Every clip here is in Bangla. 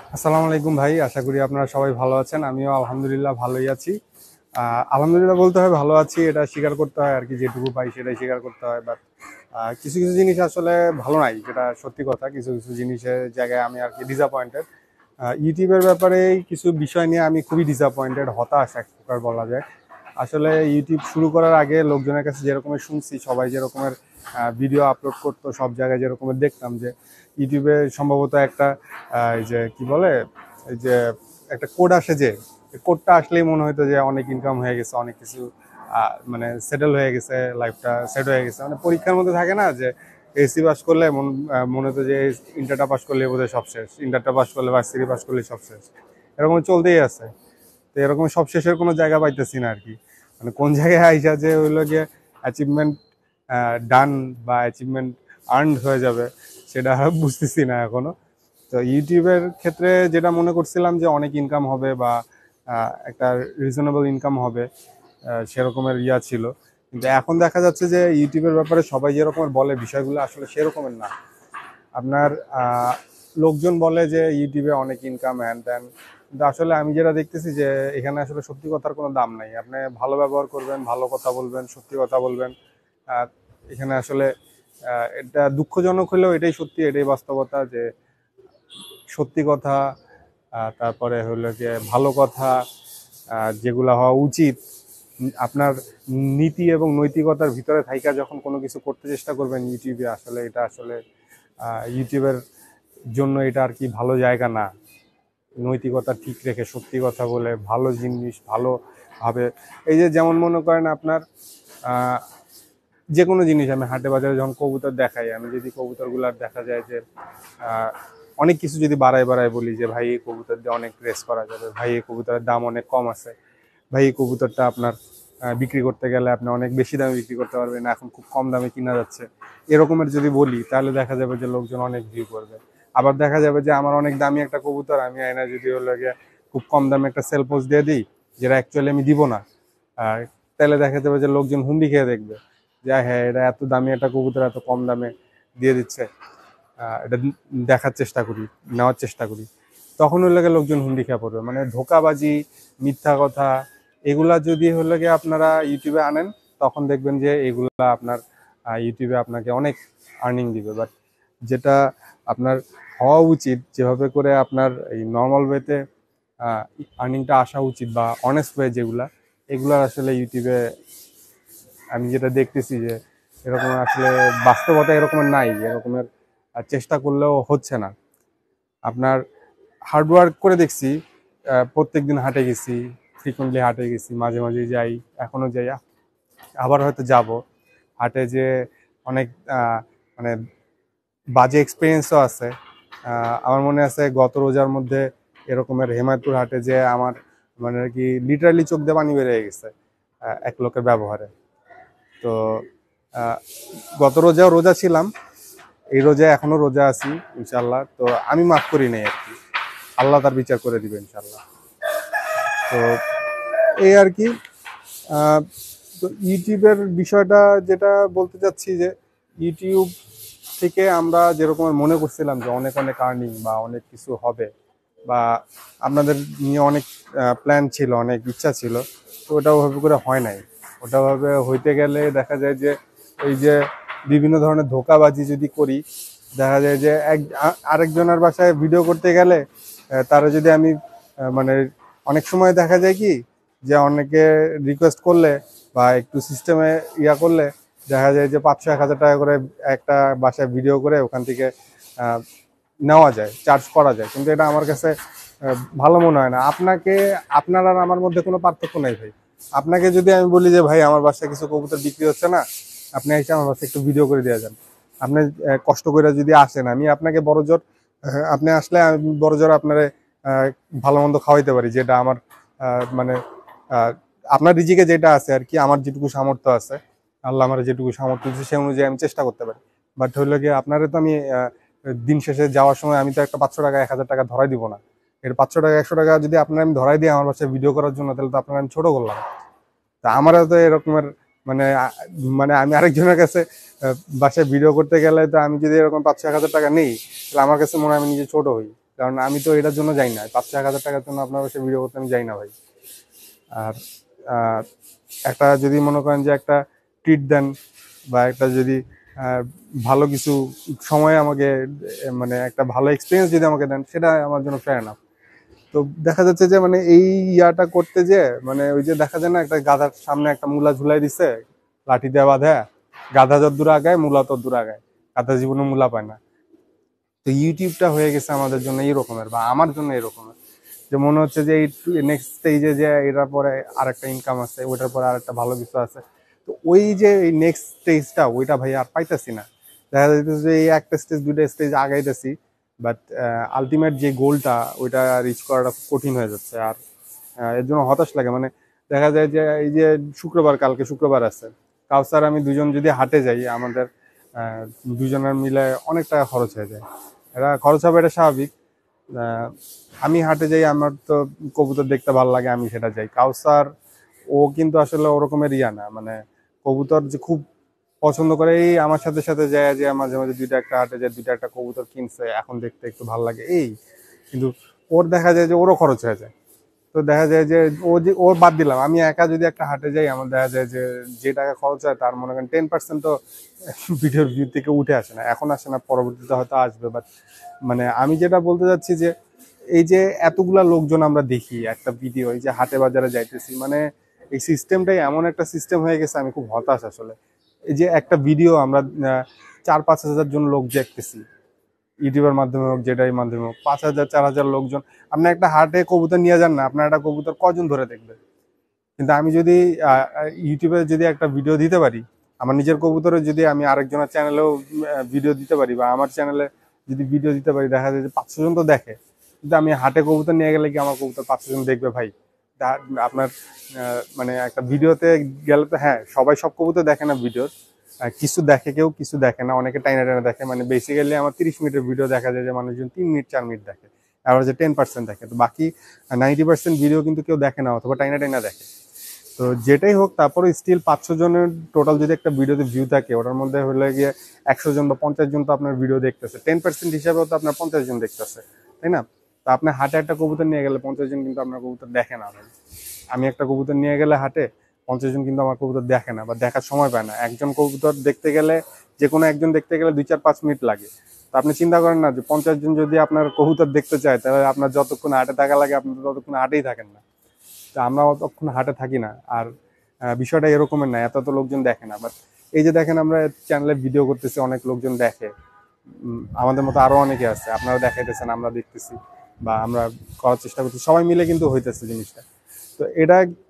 আসসালামু আলাইকুম ভাই, আশা করি আপনারা সবাই ভালো আছেন। আমিও আলহামদুলিল্লাহ ভালোই আছি। আলহামদুলিল্লাহ বলতে হয়, ভালো আছি এটা স্বীকার করতে হয় আর কি। যেটুকু পাই সেটাই স্বীকার করতে হয়। বাট কিছু কিছু জিনিস আসলে ভালো নাই, যেটা সত্যি কথা। কিছু কিছু জিনিসের জায়গায় আমি আর কি ডিসঅ্যাপয়েন্টেড। ইউটিউবের ব্যাপারে কিছু বিষয় নিয়ে আমি খুবই ডিসঅ্যাপয়েন্টেড, হতাশ এক প্রকার বলা যায়। আসলে ইউটিউব শুরু করার আগে লোকজনের কাছে যেরকমের শুনছি, সবাই যেরকমের ভিডিও আপলোড করতো, সব জায়গায় যেরকমের দেখতাম যে ইউটিউবে সম্ভবত একটা এই যে কি বলে, এই যে একটা কোড আসে, যে কোডটা আসলেই মনে হতো যে অনেক ইনকাম হয়ে গেছে, অনেক কিছু মানে সেটেল হয়ে গেছে, লাইফটা সেট হয়ে গেছে। মানে পরীক্ষার মধ্যে থাকে না যে এসি পাস করলে মনে হতো যে ইন্টারটা পাস করলে বোধহয় সব শেষ, ইন্টারটা পাস করলে ভার্সিটি পাস করলে সব শেষ। এরকম চলতেই আছে। তো এরকম সব শেষের কোনো জায়গা পাইতেছি না আর কি। মানে কোন জায়গায় আইসা যে হইলো গিয়ে অ্যাচিভমেন্ট ডান বা অ্যাচিভমেন্ট আর্ন হয়ে যাবে, সেটা বুঝতেছি না এখনো। তো ইউটিউবের ক্ষেত্রে যেটা মনে করছিলাম যে অনেক ইনকাম হবে বা একটা রিজনেবল ইনকাম হবে, সেরকমের ছিল। কিন্তু এখন দেখা যাচ্ছে যে ইউটিউবের ব্যাপারে সবাই যেরকমের বলে, বিষয়গুলো আসলে সেরকমের না। আপনার লোকজন বলে যে ইউটিউবে অনেক ইনকাম হ্যান ত্যান, কিন্তু আসলে আমি যেটা দেখতেছি যে এখানে আসলে সত্যি কথার কোনো দাম নাই। আপনি ভালো ব্যবহার করবেন, ভালো কথা বলবেন, সত্যি কথা বলবেন। আহ, এখানে আসলে এটা দুঃখজনক হলেও এটাই সত্যি, এটাই বাস্তবতা যে সত্যি কথা, তারপরে হলো যে ভালো কথা, যেগুলো হওয়া উচিত, আপনার নীতি এবং নৈতিকতার ভিতরে থাইকা যখন কোনো কিছু করতে চেষ্টা করবেন ইউটিউবে, আসলে এটা আসলে ইউটিউবের জন্য এটা আর কি ভালো জায়গা না। নৈতিকতা ঠিক রেখে সত্যি কথা বলে ভালো জিনিস ভালোভাবে, এই যে যেমন মনে করেন আপনার আহ, যে কোনো জিনিস, আমি হাটে বাজারে যখন কবুতর দেখাই, আমি যদি কবুতরগুলার দেখা যায় যে আহ, অনেক কিছু যদি বাড়ায় বাড়ায় বলি যে ভাই এই কবুতর দিয়ে অনেক রেস করা যাবে, ভাই এই কবুতরের দাম অনেক কম আছে, ভাই এই কবুতরটা আপনার বিক্রি করতে গেলে আপনি অনেক বেশি দামে বিক্রি করতে পারবেন, এখন খুব কম দামে কিনা যাচ্ছে, এরকমের যদি বলি, তাহলে দেখা যাবে যে লোকজন অনেক ভিউ করবে। আবার দেখা যাবে যে আমার অনেক দামি একটা কবুতর, আমি আয়না যদি হলো গিয়ে খুব কম দামে একটা সেল পোস্ট দিয়ে দিই, যেটা অ্যাকচুয়ালি আমি দিব না, আর তাহলে দেখা যাবে যে লোকজন হুমড়ি খেয়ে দেখবে যে হ্যাঁ, এটা এত দামি একটা কবুতর এত কম দামে দিয়ে দিচ্ছে, এটা দেখার চেষ্টা করি, নেওয়ার চেষ্টা করি। তখন হলে গিয়ে লোকজন হুমড়ি খেয়ে পড়বে। মানে ধোকাবাজি, মিথ্যা কথা, এগুলা যদি হলে গিয়ে আপনারা ইউটিউবে আনেন, তখন দেখবেন যে এগুলা আপনার ইউটিউবে আপনাকে অনেক আর্নিং দিবে। বাট যেটা আপনার হওয়া উচিত, যেভাবে করে আপনার এই নর্মাল ওয়েতে আর্নিংটা আসা উচিত বা অনেস্ট ওয়ে যেগুলা, এগুলার আসলে ইউটিউবে আমি যেটা দেখতেছি যে এরকম আসলে বাস্তবতা এরকমের নাই, এরকমের চেষ্টা করলেও হচ্ছে না। আপনার হার্ডওয়ার্ক করে দেখছি, প্রত্যেক দিন হাটে গেছি, ফ্রিকুয়েন্টলি হাটে গেছি, মাঝে মাঝে যাই, এখনো যাই, আবার হয়তো যাব হাটে। যে অনেক মানে বাজে এক্সপিরিয়েন্সও আছে। আমার মনে আছে গত রোজার মধ্যে এরকমের হেমায়তপুর হাটে যে আমার মানে আর কি লিটারালি চোখ দিয়ে পানি বেরিয়ে গেছে এক লোকের ব্যবহারে। তো আহ, গত রোজাও রোজা ছিলাম, এই রোজায় এখনো রোজা আছি ইনশাল্লাহ। তো আমি মাফ করি নাই আর কি, আল্লাহ তার বিচার করে দিবে ইনশাল্লাহ। তো এই আর কি। আহ, তো ইউটিউবের বিষয়টা যেটা বলতে চাচ্ছি যে ইউটিউব থেকে আমরা যেরকম মনে করছিলাম যে অনেক অনেক আর্নিং বা অনেক কিছু হবে, বা আপনাদের নিয়ে অনেক প্ল্যান ছিল, অনেক ইচ্ছা ছিল, তো ওটা ওভাবে করে হয় নাই। ওটা ভাবে হইতে গেলে দেখা যায় যে এই যে বিভিন্ন ধরনের ধোঁকাবাজি যদি করি, দেখা যায় যে আরেকজনের বাসায় ভিডিও করতে গেলে তারা যদি আমি মানে অনেক সময় দেখা যায় কি যে অনেকে রিকোয়েস্ট করলে বা একটু সিস্টেমে করলে দেখা যায় যে 500-1000 টাকা করে একটা বাসায় ভিডিও করে ওখান থেকে আহ, নেওয়া যায়, চার্জ করা যায়। কিন্তু এটা আমার কাছে ভালো মনে হয় না। আপনার আর আমার মধ্যে কোনো পার্থক্য নাই ভাই। আপনাকে যদি আমি বলি যে ভাই আমার বাসায় কিছু কবুতর বিক্রি হচ্ছে না, আপনি এসে আমার বাসায় একটু ভিডিও করে দেওয়া যান, আপনি কষ্ট করে যদি আসেন, আমি আপনাকে বড় জোর আপনি আসলে আমি বড় জোর আপনার ভালো মন্দ খাওয়াইতে পারি, যেটা আমার মানে আহ, আপনার রিজিকে যেটা আছে আর কি, আমার যেটুকু সামর্থ্য আছে, আল্লাহ আমার যেটুকু সামর্থ্য দিচ্ছে সেই অনুযায়ী আমি চেষ্টা করতে পারি। বাট হইলো গিয়ে আপনারে তো আমি দিন শেষে যাওয়ার সময় আমি তো একটা 500 টাকা 1000 টাকা ধরাই দিব না। এর 500 টাকা 100 টাকা যদি আপনার আমি ধরাই দিই আমার বাসায় ভিডিও করার জন্য, তাহলে তো আপনার আমি ছোট করলাম। তা আমারও তো এরকমের মানে মানে আমি আরেকজনের কাছে বাসায় ভিডিও করতে গেলে, তো আমি যদি এরকম 500-1000 টাকা নেই, তাহলে আমার কাছে মনে হয় আমি নিজে ছোট হই। কারণ আমি তো এটার জন্য যাই না, 5-1,000 টাকার জন্য আপনার কাছে ভিডিও করতে আমি যাই না ভাই। আর আহ, একটা যদি মনে করেন যে একটা ট্রিট দেন বা একটা যদি আহ, ভালো কিছু সময় আমাকে মানে একটা ভালো এক্সপিরিয়েন্স যদি আমাকে দেন, সেটা আমার জন্য ফেয়ার না। তো দেখা যাচ্ছে যে মানে এই ইয়াটা করতে যে মানে ওই যে দেখা যায় না, একটা গাধার সামনে একটা মূলা ঝুলাই দিছে লাঠি দিয়ে বাঁধা, গাধা যদ্দূর আগায় মূলা তদ্দূর আগায়, গাধা জীবনে মূলা পায় না। তো ইউটিউবটা হয়ে গেছে আমাদের জন্য এই রকমের, বা আমার জন্য এরকমের, যে মনে হচ্ছে যে এই নেক্সট স্টেজে যে এটার পরে আরেকটা ইনকাম আছে, ওইটার পরে আরেকটা ভালো কিছু আছে। তো ওই যে এই নেক্সট স্টেজটা ওইটা ভাই আর পাইতেছি না। দেখা যাইতেছে যে এই একটা স্টেজ দুইটা স্টেজ আগাইতেছি, বাট আলটিমেট যে গোলটা ওইটা রিচ করাটা খুব কঠিন হয়ে যাচ্ছে। আর এর জন্য হতাশ লাগে। মানে দেখা যায় যে এই যে শুক্রবার, কালকে শুক্রবার আছে, কাউসার আমি দুজন যদি হাটে যাই, আমাদের আহ, দুজনের মিলে অনেক টাকা খরচ হয়ে যায়। এটা খরচ হবে, এটা স্বাভাবিক। আহ, আমি হাটে যাই, আমার তো কবুতর দেখতে ভালো লাগে, আমি সেটা যাই। কাউসার ও কিন্তু আসলে ওরকমের ইয়া না, মানে কবুতর যে খুব পছন্দ করে, এই আমার সাথে সাথে যায়, যে মাঝে মাঝে দুইটা একটা হাটে যায়, দুইটা একটা কবুতর কিনছে, এখন দেখতে একটু ভালো লাগে এই। কিন্তু ওর দেখা যায় যে ওরও খরচ হয়ে যায়। তো দেখা যায় যে ও যে ওর বাদ দিলাম, আমি একা যদি একটা হাটে যাই, আমার দেখা যায় যে যে টাকা খরচ হয় তার মনে করেন 10% তো ভিডিওর ভিউ থেকে উঠে আসে না, এখন আসে না, পরবর্তীতে হয়তো আসবে। বাট মানে আমি যেটা বলতে চাচ্ছি যে এই যে এতগুলা লোকজন আমরা দেখি একটা ভিডিও, এই যে হাটে বাজারে যাইতেছি, মানে এই সিস্টেমটাই এমন একটা সিস্টেম হয়ে গেছে, আমি খুব হতাশ আসলে। এই যে একটা ভিডিও আমরা 4-5 হাজার জন লোক দেখতেছি, ইউটিউবের মাধ্যমে হোক যেটাই মাধ্যমে হোক, 5,000-4,000 লোকজন। আপনি একটা হাটে কবুতর নিয়ে যান না, আপনার একটা কবুতর কজন ধরে দেখবে? কিন্তু আমি যদি ইউটিউবে যদি একটা ভিডিও দিতে পারি, আমার নিজের কবুতরে যদি আমি আরেকজনের চ্যানেলেও ভিডিও দিতে পারি, বা আমার চ্যানেলে যদি ভিডিও দিতে পারি, দেখা যায় যে 500 জন তো দেখে। কিন্তু আমি হাটে কবুতর নিয়ে গেলে কি আমার কবুতর 500 জন দেখবে ভাই? আপনার মানে একটা ভিডিওতে গেলে তো হ্যাঁ, সবাই সব কবুতর দেখে না ভিডিওর, কিছু দেখে, কেউ কিছু দেখে না, অনেকে টাইনা টাইনা দেখে। মানে বেসিক্যালি আমার 30 মিনিটের ভিডিও দেখা যায় যে মানুষজন 3 মিনিট 4 মিনিট দেখে, অ্যাভারেজে 10% দেখে। তো বাকি 90% ভিডিও কিন্তু কেউ দেখে না, অথবা টাইনা টাইনা দেখে। তো যেটাই হোক, তারপরে স্টিল 500 জনের টোটাল যদি একটা ভিডিওতে ভিউ থাকে, ওটার মধ্যে হলে গিয়ে 100 জন বা 50 জন তো আপনার ভিডিও দেখতেছে, 10% হিসাবেও তো আপনার 50 জন দেখতেছে, তাই না? তো আপনি হাটে একটা কবুতর নিয়ে গেলে 50 জন কিন্তু আপনার কবুতর দেখে না ভাই। আমি একটা কবুতর নিয়ে গেলে হাটে 50 জন কিন্তু আমার কবুতর দেখে না, বা দেখার সময় পায় না। একজন কবুতর দেখতে গেলে, যে কোনো একজন দেখতে গেলে 2-4-5 মিনিট লাগে। তো আপনি চিন্তা করেন না, যে 50 জন যদি আপনার কবুতর দেখতে চায়, তাহলে আপনার যতক্ষণ হাটে থাকা লাগে, আপনি তো ততক্ষণ হাটেই থাকেন না। তো আমরা অতক্ষণ হাটে থাকি না। আর বিষয়টা এরকমের না, এত তো লোকজন দেখে না। বাট এই যে দেখেন, আমরা চ্যানেলে ভিডিও করতেছি, অনেক লোকজন দেখে। আমাদের মতো আরো অনেকে আছে, আপনারা দেখাইতেছেন, আমরা দেখতেছি, বা আমরা করার চেষ্টা করছি, সবাই মিলে কিন্তু হইতেছে জিনিসটা। তো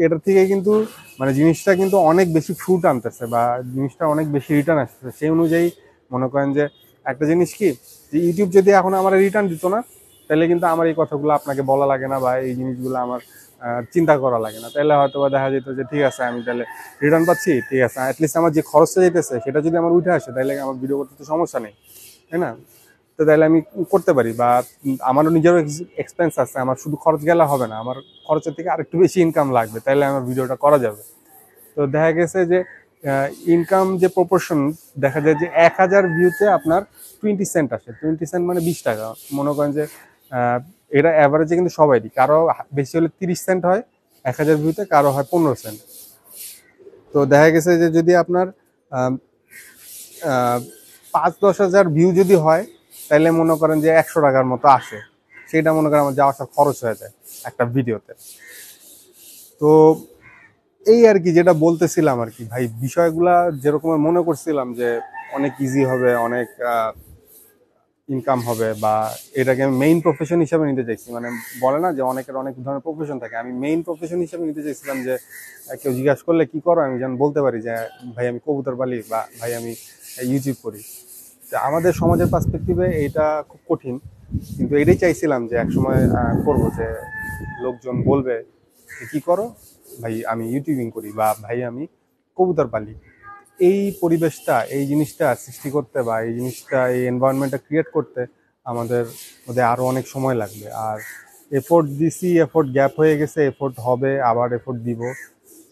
এটার থেকে কিন্তু মানে জিনিসটা কিন্তু অনেক বেশি ফ্রুট আনতেছে, বা জিনিসটা অনেক বেশি রিটার্ন আসতেছে। সেই অনুযায়ী মনে করেন যে একটা জিনিস কি, যে ইউটিউব যদি এখন আমার রিটার্ন দিত না, তাহলে কিন্তু আমার এই কথাগুলো আপনাকে বলা লাগে না, বা এই জিনিসগুলো আমার চিন্তা করা লাগে না। তাহলে হয়তো বা দেখা যেত যে ঠিক আছে, আমি তাহলে রিটার্ন পাচ্ছি, ঠিক আছে, অ্যাটলিস্ট আমার যে খরচটা যেতেছে সেটা যদি আমার উঠে আসে, তাহলে আমার ভিডিও করতে তো সমস্যা নেই, তাই না? তো তাহলে আমি করতে পারি। বা আমারও নিজেরও এক্সপেন্স আছে, আমার শুধু খরচ গেলে হবে না, আমার খরচের থেকে আরেকটু বেশি ইনকাম লাগবে, তাহলে আমার ভিডিওটা করা যাবে। তো দেখা গেছে যে ইনকাম যে প্রপোর্শন, দেখা যায় যে 1,000 ভিউতে আপনার 20 সেন্ট আসে। 20 সেন্ট মানে 20 টাকা। মনে করেন যে আহ, এটা অ্যাভারেজে কিন্তু সবাইরই, কারো বেশি হলে 30 সেন্ট হয় 1,000 ভিউতে, কারো হয় 15 সেন্ট। তো দেখা গেছে যে যদি আপনার আহ, আহ, 5-10 হাজার ভিউ যদি হয়, তাহলে মনে করেন যে 100 টাকার মতো আসে। সেটা মনে করেন আমার যাওয়া আসার খরচ হয়ে যায় একটা ভিডিওতে। তো এই আর কি, যেটা বলতেছিলাম আর কি ভাই, বিষয়গুলা যেরকম মনে করছিলাম যে অনেক ইজি হবে, অনেক ইনকাম হবে, বা এটাকে আমি মেইন প্রফেশন হিসেবে নিতে চাইছি। মানে বলে না যে অনেকের অনেক ধরনের প্রফেশন থাকে, আমি মেইন প্রফেশন হিসেবে নিতে চাইছিলাম। যে কেউ জিজ্ঞাসা করলে কি করো, আমি যেন বলতে পারি যে ভাই আমি কবুতর পালি, বা ভাই আমি ইউটিউব করি। তো আমাদের সমাজের পার্সপেক্টিভে এটা খুব কঠিন, কিন্তু এটাই চাইছিলাম যে একসময় করবো, যে লোকজন বলবে যে কি করো, ভাই আমি ইউটিউবিং করি, বা ভাই আমি কবুতর পালি। এই পরিবেশটা, এই জিনিসটা সৃষ্টি করতে, বা এই জিনিসটা, এই এনভায়রনমেন্টটা ক্রিয়েট করতে আমাদের মধ্যে আরো অনেক সময় লাগবে। আর এফোর্ট দিছি, এফোর্ট গ্যাপ হয়ে গেছে, এফোর্ট হবে, আবার এফোর্ট দিব।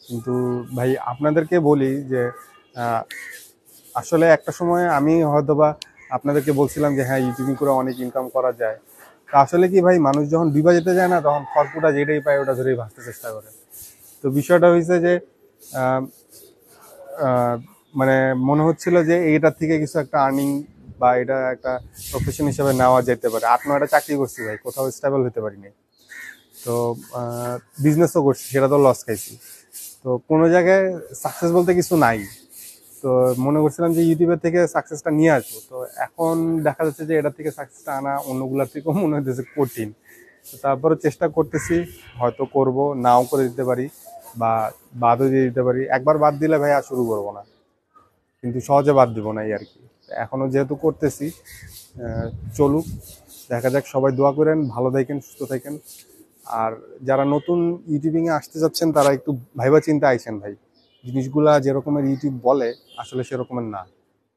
কিন্তু ভাই আপনাদেরকে বলি যে আহ, আসলে একটা সময় আমি হয়তোবা আপনাদেরকে বলছিলাম যে হ্যাঁ, ইউটিউবিং করে অনেক ইনকাম করা যায়, তো আসলে কি ভাই, মানুষ যখন ডুবা যেতে যায় না, তখন খড়কুটা যেটাই পায় ওটা ধরেই ভাসতে চেষ্টা করে। তো বিষয়টা হয়েছে যে আহ, আহ, মানে মনে হচ্ছিল যে এইটার থেকে কিছু একটা আর্নিং বা এটা একটা প্রফেশন হিসেবে নেওয়া যেতে পারে। 8-9টা চাকরি করছি ভাই, কোথাও স্টেবল হতে পারিনি। তো বিজনেসও করছি, সেটা তো লস খাইছি। তো কোনো জায়গায় সাকসেস বলতে কিছু নাই। তো মনে করছিলাম যে ইউটিউবের থেকে সাকসেসটা নিয়ে আসবো। তো এখন দেখা যাচ্ছে যে এটা থেকে সাকসেসটা আনা অন্যগুলোর থেকেও মনে হইতেছে কঠিন। তো তারপরে চেষ্টা করতেছি, হয়তো করব, নাও করে দিতে পারি, বা বাদও দিয়ে দিতে পারি। একবার বাদ দিলে ভাই আর শুরু করবো না, কিন্তু সহজে বাদ দিব না এই আর কি। এখনো যেহেতু করতেছি, চলুক, দেখা যাক। সবাই দোয়া করেন, ভালো থাকেন, সুস্থ থাকেন। আর যারা নতুন ইউটিউবিং এ আসতে যাচ্ছেন তারা একটু ভাইবা চিন্তা আইছেন ভাই, জিনিসগুলা যেরকমের ইউটিউব বলে আসলে সেরকমের না।